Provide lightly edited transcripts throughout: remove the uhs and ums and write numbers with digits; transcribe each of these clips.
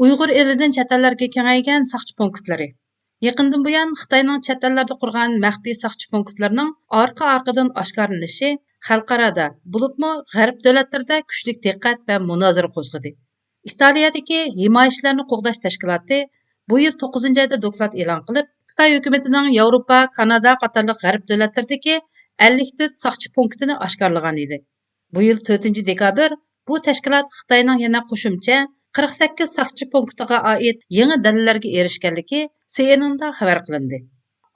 Uyg'ur elidan chet ellarga kengaygan saqchi punktlari. Yaqindan buyon Xitoyning chet ellarda qurgan maxfiy saqchi punktlarining orqa-orqadan oshkorlanishi xalqarada, bo'libmi g'arb davlatlarida kuchli diqqat va munozara qo'zg'adi. Italiyadagi himoyachilarni qo'g'dash tashkiloti bu yil 9-oyda doklad e'lon qilib, Xitoy hukumatining Yevropa, Kanada qatorliq g'arb davlatlaridagi 54 saqchi punktini oshkorlagan edi. Bu yil 4-dekabr bu tashkilot Xitoyning yana qo'shimcha 48 saqchi punktiga oid yangi dalillarga erishganligi CNNda xabar qilindi.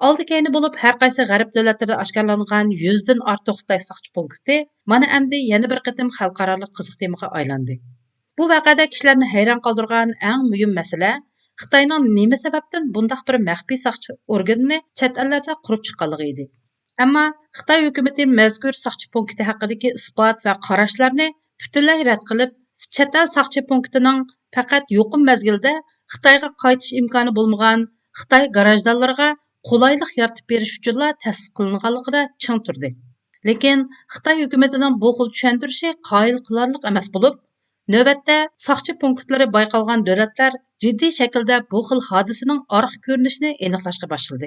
Oldi keyni bo'lib har qaysi g'arb davlatlarida oshkorlangan 100 dan ortiq Xitoy saqchi punkti mana endi yana bir qatim xalqaro qiziq temaga aylandi. Bu vaqada kishilarni hayron qoldirgan eng muhim masala Xitoyning nima sababdan bundaq bir maxfiy saqchi organini chet ellarda qurib chiqqanligi edi. Ammo Xitoy hukumati mazkur saqchi punkti haqidagi isbot va qarashlarni butunlay rad qilib, chet el saqchi punktining faqat yo'qim mezgilda Xitoyga qaytish imkoni bo'lmagan Xitoy garajdonlarga qulaylik yaratib berish uchun ta'sis qilinganligida ching turdi. Lekin Xitoy hukumatining bu xil tushuntirishi qoyil qilarlik emas bo'lib, navbatda saqchi punktlari bayqalgan davlatlar jiddiy shaklda bu xil hodisaning orqa ko'rinishini aniqlashga boshladi.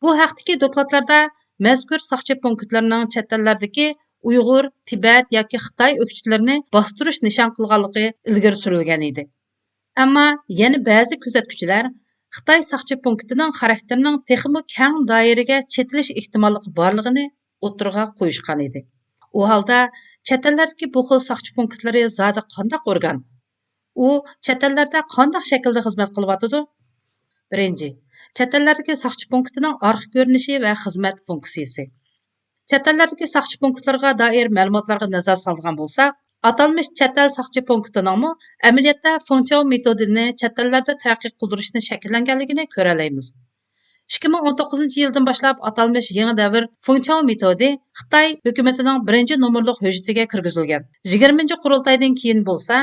Bu haqdagi dokladlarda mazkur saqchi punktlarining chet ellardagi Uyg'ur, Tibet yoki Xitoy o'qituvchilarini bostirish nishon qilganligi ilgari surilgan edi. Ammo yana ba'zi kuzatuvchilar Xitoy saqchi punktining xarakterining texmi keng doiraga chetilish ehtimolligi borligini o'tirg'a qo'yishgan edi. U holda chet ellardagi bu xil saqchi punktlari zodi qanday qurgan? U chet ellarda qanday shaklda xizmat qilyotidi? Birinchi, chet ellardagi saqchi punktining orqa ko'rinishi va xizmat funksiyasi. Chet ellardagi saqchi punktlarga doir ma'lumotlarga nazar solgan bo'lsak, atalmış chet el saqchi punktining amaliyotda funksiyon metodini chet ellarda taraqqiy qildirishni shakllanganligini ko'ra olamiz. 2019-yildan boshlab atalmış yangi davr funksiyon metodi Xitoy hukumatining 1-nomerlik hujjatiga kirgizilgan. 20-qurultaydan keyin bo'lsa,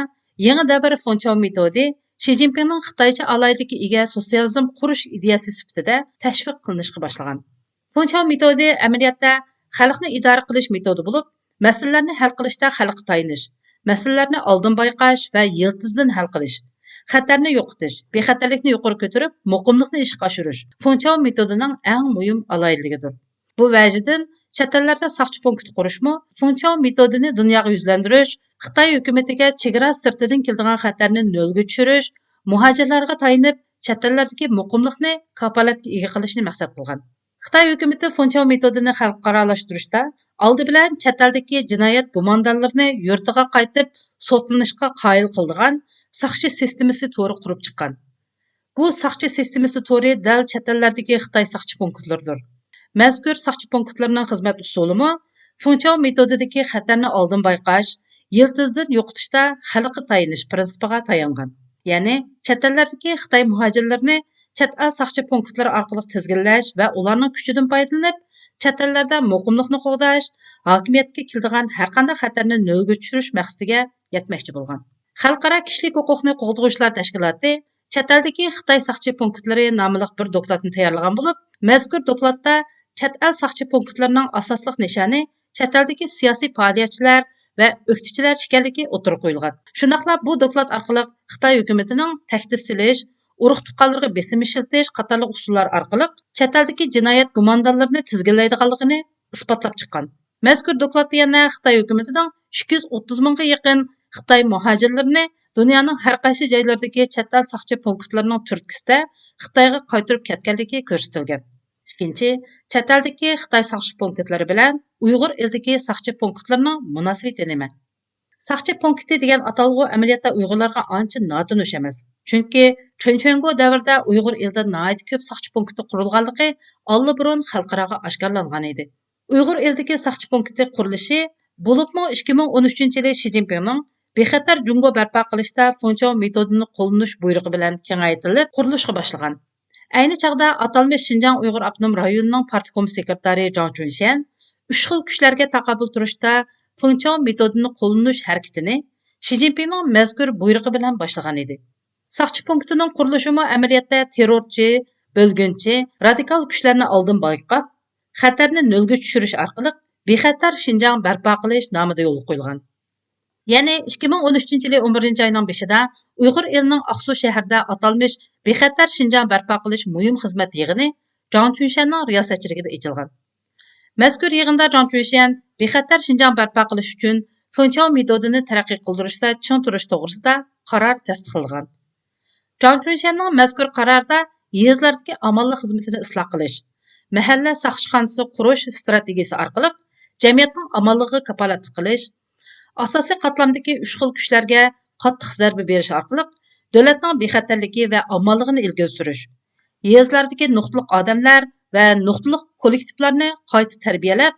yangi davr funksiyon metodi Xi Jinpingning Xitoycha alayidagi ega sotsializm qurish ideyasi sifatida tashviq qilinishga boshlagan. Funksiyon metodi amaliyotda xalqni idora qilish metodi bo'lib, masalalarni hal qilishda xalqqa tayinish, masalalarni oldin bayqash va yiltizdan hal qilish, xatarni yo'qotish, bexatarlikni yuqori ko'tarib, muqimlikni ishga oshirish funksiyon metodining eng muhim alayidligidir. Bu vajidan chet ellarda saqchi punkt qurishmi, funksiyon metodini dunyoga yuzlantirish, Xitoy hukumatiga chegara sirtidan keladigan xatarni nolga tushirish, muhojirlarga tayinib, chet ellardagi muqimlikni kafolatga ega qilishni maqsad qilgan. Xitoy hukumati funksiyon metodini xalqaralashtirishda oldi bilan chet eldagi jinoyat gumondorlarini yurtiga qaytib sotlanishga qoyil qildigan saqchi sistemasi to'ri qurib chiqqan. Bu saqchi sistemasi to'ri dal chet ellardagi Xitoy saqchi punktlaridir. Mazkur saqchi punktlarining xizmat usulimi funksiyon metodidagi xatarni oldin bayqash, yiltizdan yo'qotishda xalqqa tayinish prinsipiga tayangan. Ya'ni chet ellardagi Xitoy muhojirlarini chet el saqchi punktlari orqali tizginlash va ularning kuchidan foydalanib, chet ellarda muqimlikni qo'g'dash, hokimiyatga keladigan har qanday xatarni nolga tushirish maqsadiga yetmoqchi bo'lgan. Xalqaro kishilik huquqni qo'g'dag'uvchilar tashkiloti chet eldagi Xitoy saqchi punktlari nomli bir dokladni tayyorlagan bo'lib, mazkur dokladda chet el saqchi punktlarining asosli nishoni chet eldagi siyosiy faoliyatchilar va o'qituvchilar ekanligi o'tirib qo'yilgan. Shundaqla bu doklad orqali Xitoy hukumatining tahdid silish, urug' tuqqanlarga besim ishiltish qatorliq usullar orqali chet eldagi jinoyat gumondorlarini tizginlaydiganligini isbotlab chiqqan. Mazkur dokladda yana Xitoy hukumatining 230 mingga yaqin Xitoy muhojirlarini dunyoning har qaysi joylaridagi chet el saqchi punktlarining turtkisida Xitoyga qaytarib ketganligi ko'rsatilgan. Ikkinchi, chet eldagi Xitoy saqchi punktlari bilan Uyg'ur eldagi saqchi punktlarining munosabati nima? Saqchi punkti degan atalg'u amaliyotda Uyg'urlarga ancha notanish emas. Chunki Chunchungo davrida Uyg'ur elida nihoyat ko'p saqchi punkti qurilganligi allburun xalqaroga oshkorlangan edi. Uyg'ur eldagi saqchi punkti qurilishi bo'libmi 2013-yili Xi Jinpingning bexatar Jungo barpo qilishda funksiyon metodini qo'llanish buyrug'i bilan kengaytirilib qurilishga boshlagan. Ayni chog'da atalmış Xinjiang Uyg'ur avtonom rayonining partkom sekretari Zhang Chunshan 3 xil kuchlarga taqobil turishda funksiyon metodini qo'llanish harakatini Xi Jinpingning mazkur buyrug'i bilan boshlagan edi. Saqchi punktining qurilishimi amaliyotda terrorchi, bo'lgunchi, radikal kuchlarni oldin bayqab, xatarni nolga tushirish orqali bexatar Xinjiang barpo qilish nomida yo'l qo'yilgan. Yani 2013 yılı 11 ayının başında Uyghur elining Aqsu şəhərdə atalmış Bexatar Şinjan barpo qilish muhim xizmat yig'ini Zhang Chunshanning riyosatchiligida ochilgan. Mazkur yig'inda Zhang Chunshan Bexatar Şinjan barpo qilish uchun Fengchao metodini taraqqiy qildirishda ching turish to'g'risida qaror tasdiqlagan. Zhang Chunshanning mazkur qarorda yezlardagi amallik xizmatini isloh qilish, mahalla saqchixonasi qurish strategiyasi orqali jamiyatning amalligiga kapolatlik qilish, asosiy qatlamdagi 3 xil kuchlarga qattiq zarba berish orqali davlatning bexatarligi va amalligini ilgari surish, yezlardagi nuqtaliq odamlar va nuqtaliq kollektivlarni qayta tarbiyalab,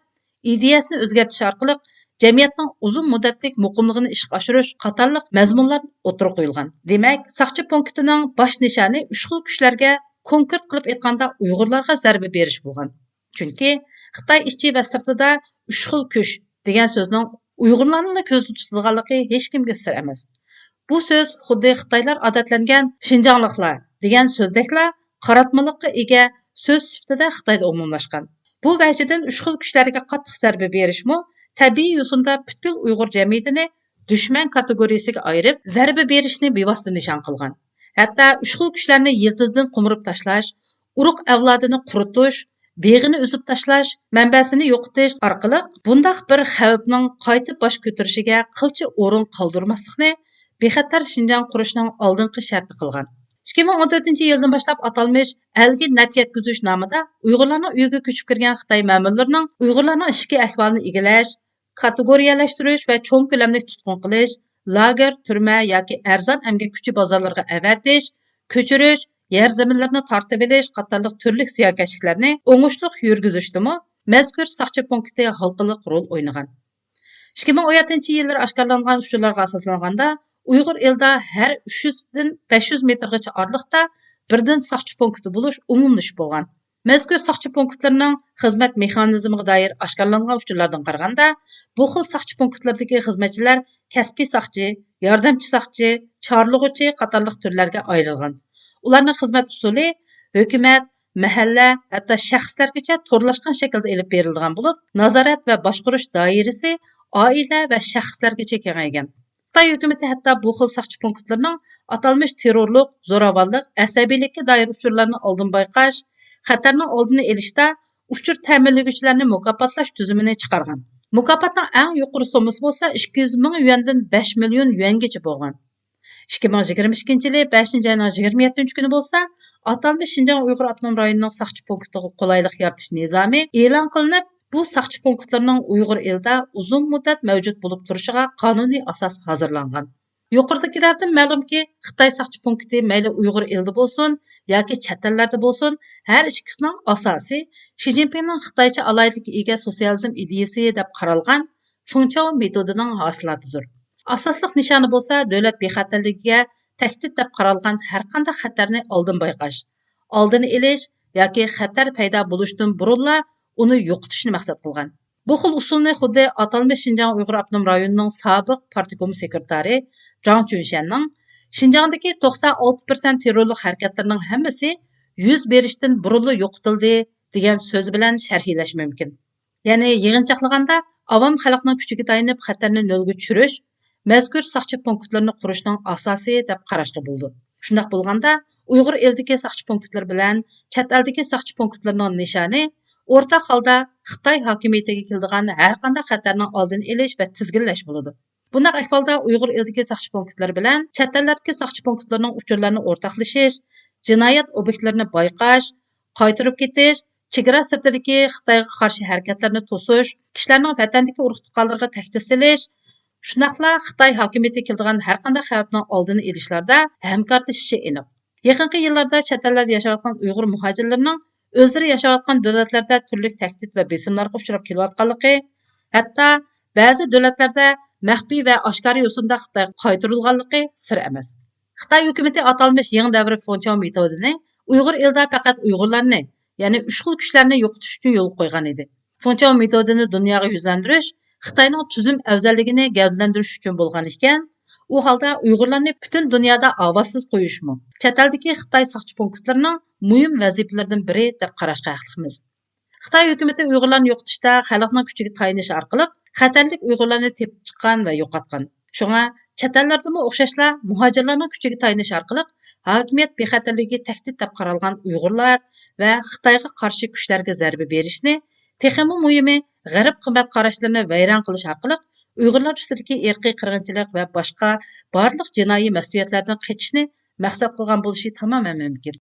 ideyasini o'zgartirish orqali jamiyatning uzun muddatlik muqimligini ishga oshirish qatorliq mazmunlar o'tirib qo'yilgan. Demak, saqchi punktining bosh nishoni 3 xil kuchlarga konkret qilib aytganda Uyg'urlarga zarba berish bo'lgan. Chunki Xitoy ichi va sirtida 3 xil kuch degan so'zning Uyg'urlarni ko'zda tutilganligi hech kimga sir emas. Bu so'z xuddi Xitoylar odatlangan Shinjongliklar degan so'zdeklar qaratmalikqa ega so'z sifatida Xitoyda umumlashgan. Bu vajidan 3 xil kuchlarga qattiq zarba berishmi tabiiy yo'sinda butkul Uyg'ur jamiyatini dushman kategoriyasiga ayirib, zarba berishni bevosita nishon qilgan. Hatto 3 xil kuchlarni yiltizdan qumurib tashlash, urug' avlodini quritish, beg'ini uzib tashlash, manbasini yo'qotish orqali bundaq bir xavfning qaytib bosh ko'tarishiga qilcha o'rin qoldirmaslikni bexatar Shinjong qurishning oldingi sharti qilgan. 2014-yildan boshlab atalmış Elgi naf yetkizish nomida Uyg'urlarning uyiga ko'chib kirgan Xitoy ma'murlarining Uyg'urlarning ishki ahvolini egallash, kategoriyalashtirish va cho'ng ko'lamli tutqun qilish, lager, turma yoki arzon emgak kuchi bozorlarga avatish, ko'chirish, yer zaminlarini tortib olish qatorliq turli ziyonkashliklarni o'ngishli yurgizishdimi mazkur saqchi punkti halqaliq rol o'ynagan. 2017-yillar oshkorlangan usullarga asoslanganda Uyg'ur elda har 300 dan 500 metrgacha oraliqda birdan saqchi punkti bo'lish umumlashib bo'lgan. Mazkur saqchi punktlarining xizmat mexanizmiga doir oshkorlangan usullardan qaraganda, bu xil saqchi punktlardagi xizmatchilar kasbiy saqchi, yordamchi saqchi, chorlug'uchi qatorliq turlarga ayrilgan. Ularning xizmat usuli hukumat, mahalla, hatto shaxslargacha to'rlashgan shaklda elib berilgan bo'lib, nazorat va boshqarish doirasi oila va shaxslargacha kengaygan. Xitoy hukumati hatto bu xil saqchi punktlarning atalmış terrorlik, zo'ravonlik, asabiylikka doir uchurlarni oldin bayqash, xatarning oldini olishda uchur ta'minlovchilarni mukofotlash tuzumini chiqargan. Mukofotning eng yuqori summasi bo'lsa 200 ming yuandan 5 million yuangacha bo'lgan. 2022-yil 5-oyning 27 kuni bo'lsa, atalmış Şinjan Uyg'ur avtonom rayonining saqchi punktiga qulaylik yaratish nizomi e'lon qilinib, bu saqchi punktlarning Uyg'ur elida uzun muddat mavjud bo'lib turishiga qonuniy asos hozirlangan. Yuqoridagilardan ma'lumki, Xitoy saqchi punkti mayli Uyg'ur elida bo'lsin yoki chet ellarda bo'lsin, har ikkisining asosi Shi Jinpingning Xitoycha alaylikka ega sotsializm ideyasi deb qaralgan Fengchao metodining hosilotidir. Asosliq nishoni bo'lsa, davlat bexatarligiga tahdid deb qaralgan har qanday xatarni oldin bayqash, oldini olish yoki xatar paydo bo'lishidan burunla uni yo'qotishni maqsad qilgan. Bu xil usulni xuddi atalmış Şinjan Uyg'ur avtonom rayonining sobiq partikomi sekretari Zhang Chunshanning Şinjandagi 96% terrorlik harakatlarining hammasi yuz berishdan burunla yo'qotildi degan so'z bilan sharhlash mumkin. Ya'ni yig'inchoqlaganda avam xalqning kuchiga tayanib xatarni nolga tushirish mazkur saqchi punktlarni qurishning asosi deb qarashga bo'ldi. Shunday bo'lganda Uyg'ur eldagi saqchi punktlar bilan chet eldagi saqchi punktlarning nishoni o'rtaq holda Xitoy hokimiyatiga keladigan har qanday xatarning oldini olish va tizginlash bo'ladi. Bunday ahvolda Uyg'ur eldagi saqchi punktlar bilan chet eldagi saqchi punktlarning uchurlarini o'rtaqlashish, jinoyat obyektlarini bayqash, qaytarib ketish, chegara sirtidagi Xitoyga qarshi harakatlarni to'sish, kishilarning vatandagi urug'-tuqqanlarga tahdid solish, shunaqla Xitoy hokimiyatiga keladigan har qanday xavfning oldini olishlarda hamkorlashishi aniq. Yaqinqi yillarda chet ellarda yashayotgan Uyg'ur muhojirlarining o'zlari yashayotgan davlatlarda turli tahdid va besimlarga uchrab kelayotganligi, hatto ba'zi davlatlarda maxfiy va oshkora yo'sinda Xitoyga qaytarilganligi sir emas. Xitoy hukumati atalmış yangi davr Fengchao metodini Uyg'ur elida faqat Uyg'urlarni, ya'ni 3 xil kuchlarni yo'qotish uchun yo'l qo'ygan edi. Fengchao metodini dunyoga yuzlantirish Xitoyning tuzum afzalligini gavdalantirish uchun bo'lgan ekan, u holda Uyg'urlarni butun dunyoda ovozsiz qo'yishmi? Chet eldagi Xitoy saqchi punktlarining muhim vazifalaridan biri deb qarashga haqlimiz. Xitoy hukumati Uyg'urlarni yo'qotishda xalqning kuchiga tayinish orqali xatarlik Uyg'urlarni tepib chiqqan va yo'qotgan. Шуңа chet ellardimi o'xshashla muhojirlarning kuchiga tayinish orqali hokimiyat bexatarligiga tahdid deb qaralgan Uyg'urlar va Xitoyga qarshi kuchlarga zarba berishni, texmi muhimi g'arb qimmat qarashlarini vayron qilish orqali Uyg'urlar ustidagi irqiy qirg'inchilik va boshqa barliq jinoiy mas'uliyatlardan qechishni maqsad qilgan bo'lishi tamoman mumkin.